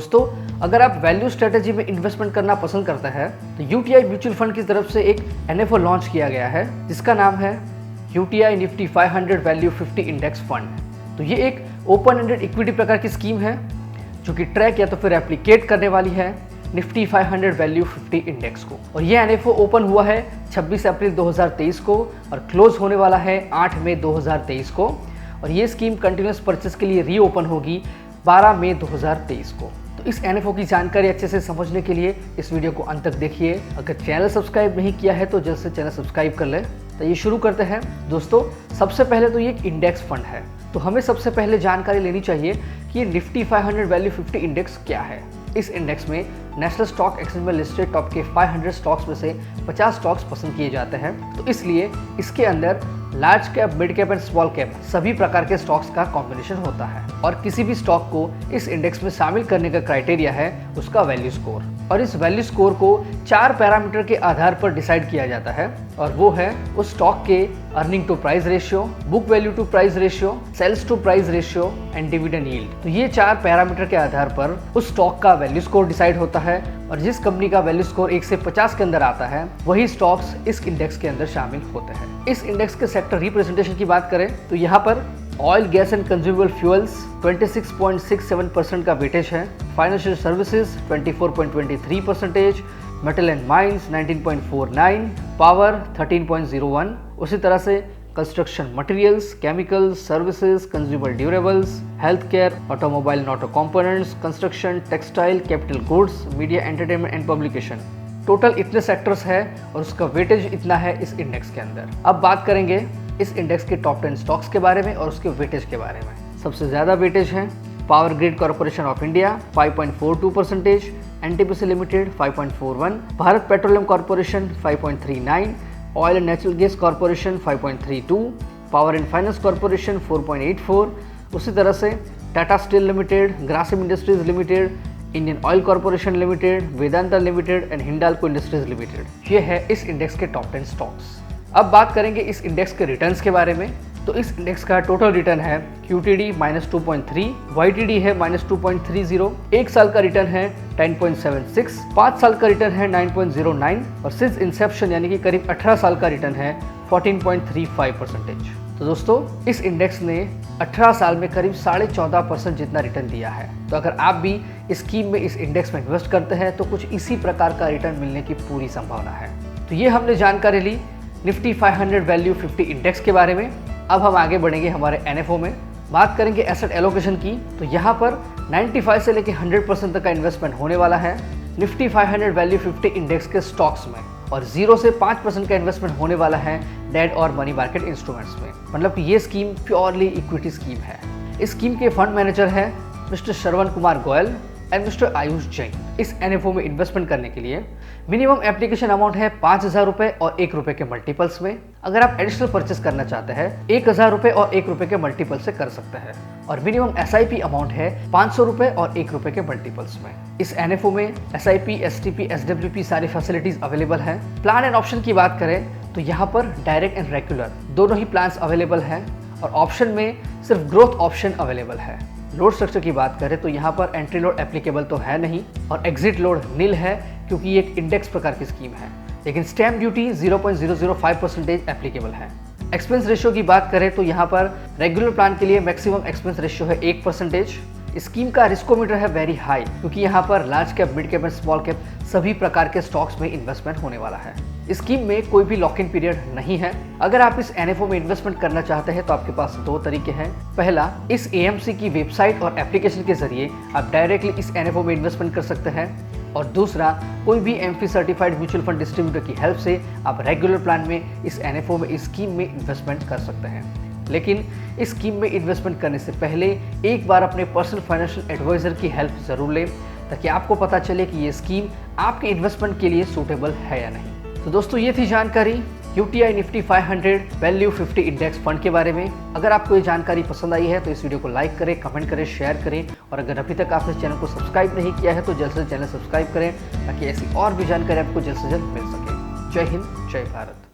दोस्तों, अगर आप वैल्यू स्ट्रेटेजी में इन्वेस्टमेंट करना पसंद करते हैं तो यूटीआई म्यूचुअल फंड की तरफ से एक एनएफओ लॉन्च किया गया है जिसका नाम है UTI Nifty 500 value 50 index fund. तो ये एक ओपन एंडेड इक्विटी प्रकार की स्कीम है जो कि ट्रैक या तो फिर रेप्लिकेट करने वाली है निफ्टी 500 वैल्यू 50 इंडेक्स को। और ये एनएफओ ओपन हुआ है 26 अप्रैल 2023 को और क्लोज होने वाला है 8 मई 2023 को। और ये स्कीम कंटिन्यूस परचेस के लिए रीओपन होगी 12 मई 2023 को। तो इस एनएफओ की जानकारी अच्छे से समझने के लिए इस वीडियो को अंत तक देखिए। अगर चैनल सब्सक्राइब नहीं किया है तो जल्द से चैनल सब्सक्राइब कर ले। तो ये शुरू करते हैं। दोस्तों, सबसे पहले तो ये एक इंडेक्स फंड है, तो हमें सबसे पहले जानकारी लेनी चाहिए कि ये निफ्टी 500 वैल्यू 50 इंडेक्स क्या है। इस इंडेक्स में नेशनल स्टॉक एक्सचेंज में लिस्टेड टॉप के 500 स्टॉक्स में से 50 स्टॉक्स पसंद किए जाते हैं। तो इसलिए इसके अंदर large cap, mid cap and small cap सभी प्रकार के स्टॉक्स का कॉम्बिनेशन होता है। और किसी भी स्टॉक को इस इंडेक्स में शामिल करने का क्राइटेरिया है उसका वैल्यू स्कोर। और इस वैल्यू स्कोर को 4 पैरामीटर के आधार पर डिसाइड किया जाता है और वो है उस स्टॉक के earning to price ratio, book value to price ratio, sales to price ratio and dividend yield. तो ये 4 पैरामीटर के आधार पर उस स्टॉक का वैल्यू स्कोर डिसाइड होता है और जिस कंपनी का वैल्यू स्कोर 1 से 50 के अंदर आता है वही स्टॉक्स इस इंडेक्स के अंदर शामिल होते हैं। इस इंडेक्स के सेक्टर रिप्रेजेंटेशन की बात करें तो यहाँ पर oil, gas and consumable fuels 26.67% का वेटेज है, financial services 24.23%, metal and mines 19.49, power 13.01, उसी तरह से construction materials, chemicals, services, consumer durables, health care, automobile and auto components, construction, textile, capital goods, media entertainment and publication. Total इतने sectors है और उसका weightage इतना है इस इंडेक्स के अंदर। अब बात करेंगे इस इंडेक्स के टॉप 10 स्टॉक्स के बारे में और उसके वेटेज के बारे में। सबसे ज़्यादा वेटेज है power grid corporation of India 5.42%, NTPC limited 5.41, Bharat petroleum corporation 5.39, oil and natural gas corporation 5.32, power and finance corporation 4.84, उसी तरह से Tata steel limited, Grasim industries limited, Indian oil corporation limited, Vedanta limited and Hindalco industries limited. ये है इस index के top 10 stocks. अब बात करेंगे इस इंडेक्स के रिटर्न्स के बारे में। तो इस इंडेक्स का टोटल रिटर्न है QTD -2.3, YTD है -2.30, 1 साल का रिटर्न है 10.76, 5 साल का रिटर्न है 9.09 और सिंस इंसेप्शन यानी कि करीब 18 साल का रिटर्न है 14.35%। तो दोस्तों, इस इंडेक्स ने 18 साल में करीब 14.5% जितना रिटर्न दिया है। तो अगर आप भी इस स्कीम में इस इंडेक्स में इन्वेस्ट करते हैं तो कुछ इसी प्रकार का रिटर्न मिलने की पूरी संभावना है। तो ये हमने जानकारी ली निफ्टी 500 वैल्यू 50 इंडेक्स के बारे में। अब हम आगे बढ़ेंगे हमारे एनएफओ में। बात करेंगे एसेट एलोकेशन की। तो यहाँ पर 95 से लेकर 100% तक का इन्वेस्टमेंट होने वाला है निफ्टी 500 वैल्यू 50 इंडेक्स के स्टॉक्स में और 0 से 5% का इन्वेस्टमेंट होने वाला है डेट और मनी मार्केट इंस्ट्रूमेंट्स में। मतलब कि ये स्कीम प्योरली इक्विटी स्कीम है। इस स्कीम के फंड मैनेजर हैं mister Shravan Kumar Goyal and mister Ayush Jain. इस एनएफओ में इन्वेस्टमेंट करने के लिए मिनिमम एप्लीकेशन अमाउंट है 5,000 रुपये और 1 रुपये के मल्टीपल्स में। अगर आप एडिशनल परचेस करना चाहते हैं 1,000 रुपये और 1 रुपये के मल्टीपल से कर सकते हैं। और मिनिमम एसआईपी अमाउंट है 500 रुपये और 1 रुपये के मल्टीपल्स में। इस एनएफओ में एसआईपी, एसटीपी, एसडब्ल्यूपी सारी फैसिलिटीज अवेलेबल हैं। प्लान एंड ऑप्शन की बात करें तो यहाँ पर डायरेक्ट एंड रेगुलर दोनों ही प्लान्स अवेलेबल हैं और ऑप्शन में सिर्फ ग्रोथ ऑप्शन अवेलेबल है। लोड स्ट्रक्चर की बात करें तो यहाँ पर एंट्री लोड एप्लीकेबल तो है नहीं और एग्जिट लोड नील है क्योंकि ये एक इंडेक्स प्रकार की स्कीम है। लेकिन स्टैम्प ड्यूटी 0.005% एप्लीकेबल है। एक्सपेंस रेशियो की बात करें तो यहाँ पर रेगुलर प्लान के लिए मैक्सिमम एक्सपेंस रेशियो है 1%। स्कीम का रिस्कोमीटर है वेरी हाई क्योंकि यहाँ पर large cap, mid cap and small cap सभी प्रकार के स्टॉक्स में इन्वेस्टमेंट होने वाला है। स्कीम में कोई भी लॉक इन पीरियड नहीं है। अगर आप इस एनएफओ में इन्वेस्टमेंट करना चाहते हैं तो आपके पास 2 तरीके हैं। पहला, इस एएमसी की वेबसाइट और एप्लीकेशन के जरिए आप डायरेक्टली इस एनएफओ में इन्वेस्टमेंट कर सकते हैं और दूसरा, कोई भी AMFI certified mutual fund distributor की हेल्प से आप रेगुलर प्लान में इस एनएफओ में इस स्कीम में इन्वेस्टमेंट कर सकते हैं। लेकिन इस स्कीम में इन्वेस्टमेंट करने से पहले एक बार अपने पर्सनल फाइनेंशियल एडवाइजर की हेल्प जरूर लें ताकि आपको पता चले कि ये स्कीम आपके इन्वेस्टमेंट के लिए सूटेबल है या नहीं। तो दोस्तों, ये थी जानकारी UTI Nifty 500 value 50 index fund के बारे में। अगर आपको ये जानकारी पसंद आई है तो इस वीडियो को लाइक करें, कमेंट करें, शेयर करें और अगर अभी तक आपने चैनल को सब्सक्राइब नहीं किया है तो जल्द से जल्द चैनल सब्सक्राइब करें ताकि ऐसी और भी जानकारी आपको जल्द से जल्द मिल सके। जय हिंद, जय भारत।